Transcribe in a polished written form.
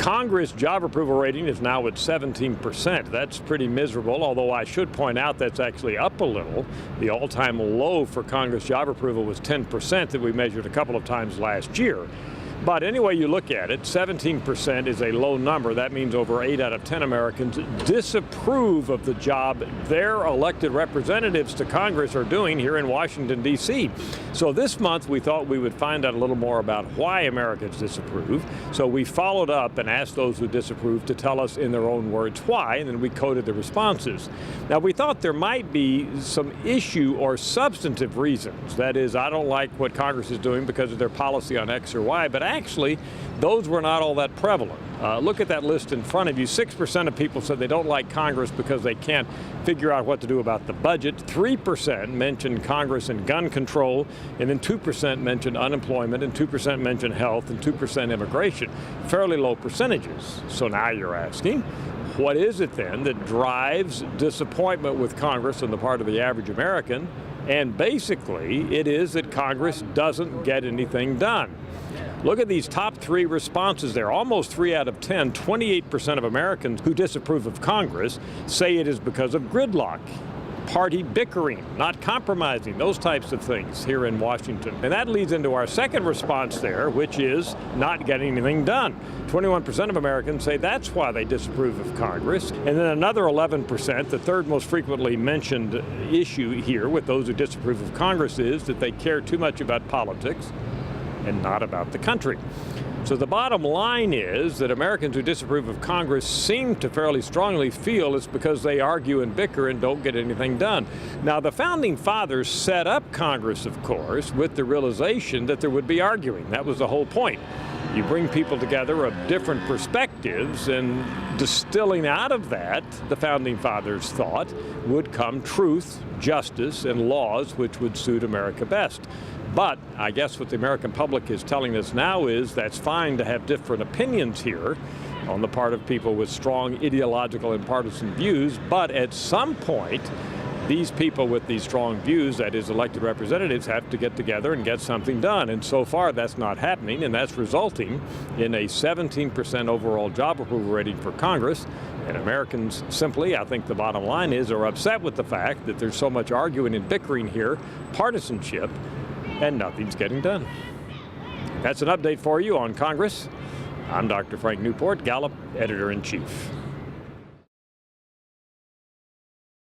Congress job approval rating is now at 17%. That's pretty miserable, although I should point out that's actually up a little. The all-time low for Congress job approval was 10% that we measured a couple of times last year. But anyway you look at it, 17% is a low number. That means over 8 out of 10 Americans disapprove of the job their elected representatives to Congress are doing here in Washington, D.C. So this month we thought we would find out a little more about why Americans disapprove. So we followed up and asked those who disapprove to tell us in their own words why, and then we coded the responses. Now we thought there might be some issue or substantive reasons. That is, I don't like what Congress is doing because of their policy on X or Y, but actually, those were not all that prevalent. Look at that list in front of you. 6% of people said they don't like Congress because they can't figure out what to do about the budget. 3% mentioned Congress and gun control, and then 2% mentioned unemployment, and 2% mentioned health, and 2% immigration. Fairly low percentages. So now you're asking, what is it then that drives disappointment with Congress on the part of the average American? And basically, it is that Congress doesn't get anything done. Look at these top 3 responses there. Almost 3 out of 10, 28% of Americans who disapprove of Congress say it is because of gridlock, party bickering, not compromising, those types of things here in Washington. And that leads into our second response there, which is not getting anything done. 21% of Americans say that's why they disapprove of Congress. And then another 11%, the third most frequently mentioned issue here with those who disapprove of Congress, is that they care too much about politics and not about the country. So the bottom line is that Americans who disapprove of Congress seem to fairly strongly feel it's because they argue and bicker and don't get anything done. Now, the Founding Fathers set up Congress, of course, with the realization that there would be arguing. That was the whole point. You bring people together of different perspectives, and distilling out of that, the Founding Fathers thought, would come truth, justice, and laws which would suit America best. But I guess what the American public is telling us now is that's fine to have different opinions here on the part of people with strong ideological and partisan views, but at some point, these people with these strong views, that is elected representatives, have to get together and get something done. And so far, that's not happening, and that's resulting in a 17% overall job approval rating for Congress. And Americans simply, I think the bottom line is, are upset with the fact that there's so much arguing and bickering here, partisanship, and nothing's getting done. That's an update for you on Congress. I'm Dr. Frank Newport, Gallup Editor-in-Chief.